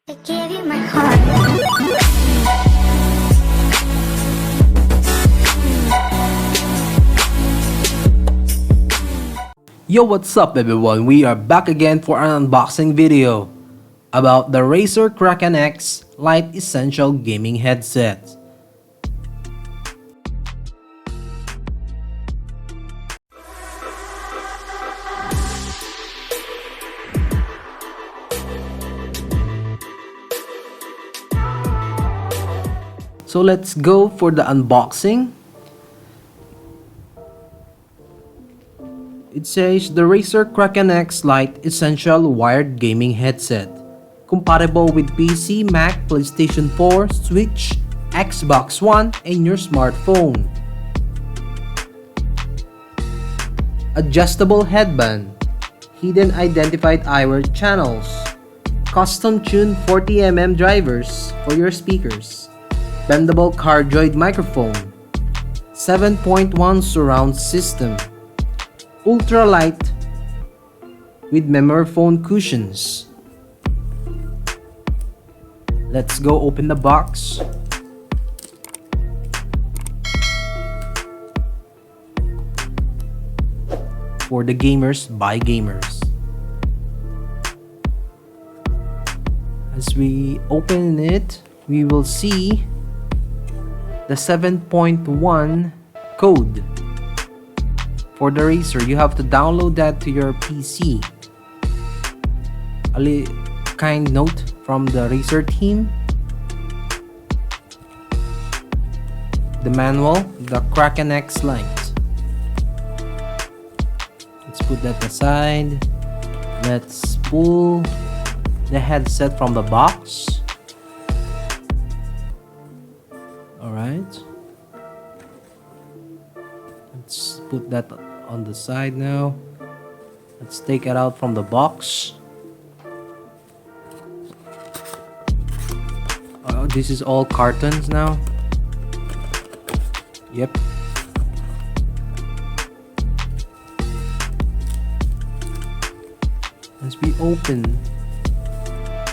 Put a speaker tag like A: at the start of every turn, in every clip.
A: I gave you my heart.
B: Yo, what's up everyone? We are back again for an unboxing video about the Razer Kraken X Lite Essential Gaming Headset. So let's go for the unboxing. It says the Razer Kraken X Lite Essential Wired Gaming Headset, compatible with PC, Mac, PlayStation 4, Switch, Xbox One, and your smartphone. Adjustable headband, hidden identified eyewear channels, custom tuned 40mm drivers for your speakers, bendable cardioid microphone, 7.1 surround system, ultra light with memory foam cushions. Let's go open the box. For the gamers by gamers. As we open it, we will see the 7.1 code. For the Razer, you have to download that to your PC. A kind note from the Razer team. The manual, the Kraken X Lite. Let's put that aside. Let's pull the headset from the box. Alright. Let's put that on the side now. Let's take it out from the box. Oh, this is all cartons now. Yep. As we open,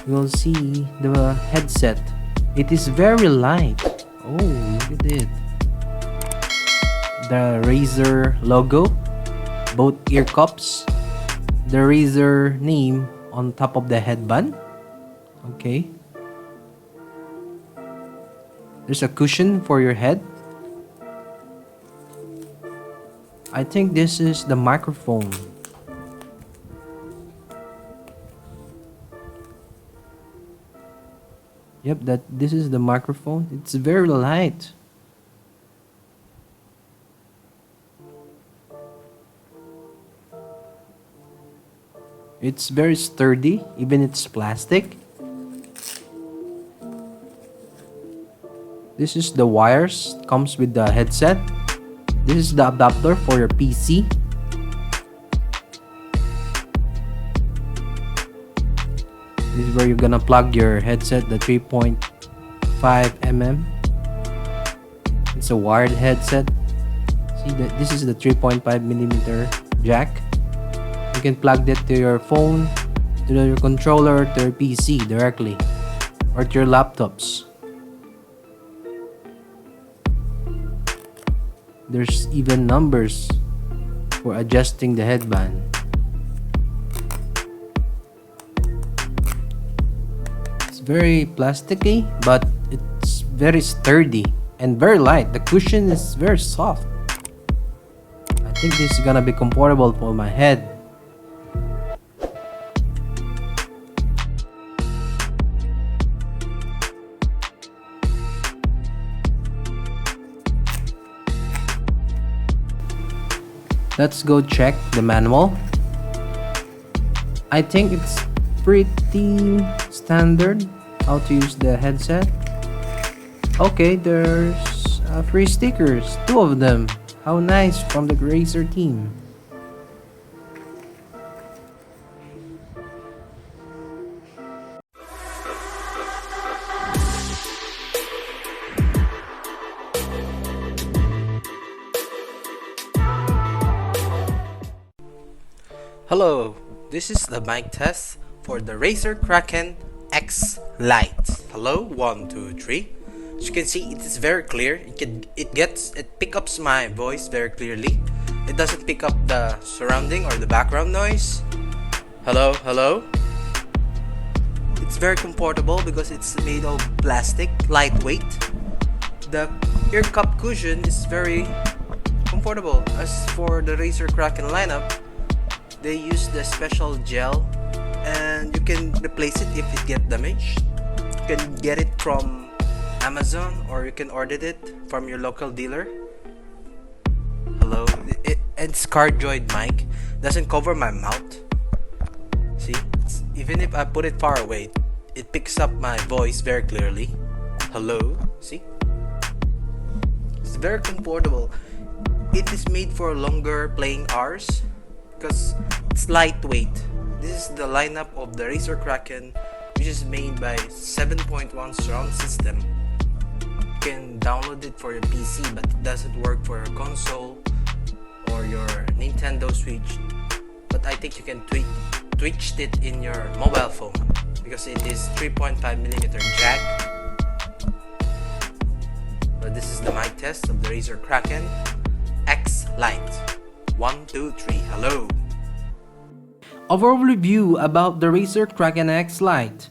B: we'll see the headset. It is very light. Oh, look at it. The Razer logo, both ear cups, the Razer name on top of the headband. Okay. There's a cushion for your head. I think this is the microphone. Yep, this is the microphone. It's very light. It's very sturdy, even it's plastic. This is the wires, comes with the headset. This is the adapter for your PC. This is where you're gonna plug your headset, the 3.5mm. It's a wired headset. See that this is the 3.5mm jack. You can plug that to your phone, to your controller, to your PC directly, or to your laptops. There's even numbers for adjusting the headband. It's very plasticky, but it's very sturdy and very light. The cushion is very soft. I think this is gonna be comfortable for my head. Let's go check the manual. I think it's pretty standard how to use the headset. Okay, there's free stickers, 2 of them. How nice from the Razer team. Hello, this is the mic test for the Razer Kraken X Lite. Hello, 1, 2, 3. As you can see, it is very clear. It picks up my voice very clearly. It doesn't pick up the surrounding or the background noise. Hello, hello. It's very comfortable because it's made of plastic, lightweight. The ear cup cushion is very comfortable. As for the Razer Kraken lineup, they use the special gel, and you can replace it if it gets damaged. You can get it from Amazon, or you can order it from your local dealer. Hello. It's cardioid mic. Doesn't cover my mouth. See? Even if I put it far away, it picks up my voice very clearly. Hello. See? It's very comfortable. It is made for longer playing hours because it's lightweight. This is the lineup of the Razer Kraken, which is made by 7.1 surround system. You can download it for your PC, but it doesn't work for your console or your Nintendo Switch. But I think you can twitch it in your mobile phone because it is 3.5mm jack. But this is the mic test of the Razer Kraken X Lite. 1, 2, 3. Hello. Overall review about the Razer Kraken X Lite.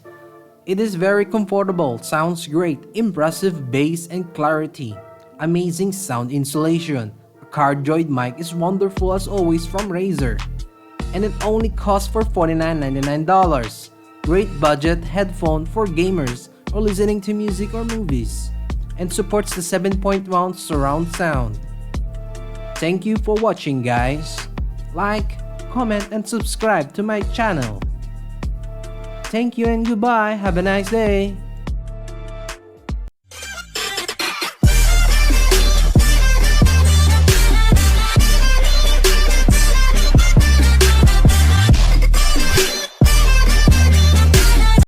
B: It is very comfortable, sounds great, impressive bass and clarity, amazing sound insulation. A cardioid mic is wonderful as always from Razer, and it only costs for $49.99. Great budget headphone for gamers or listening to music or movies, and supports the 7.1 surround sound. Thank you for watching, guys. Like, comment, and subscribe to my channel. Thank you and goodbye. Have a nice day.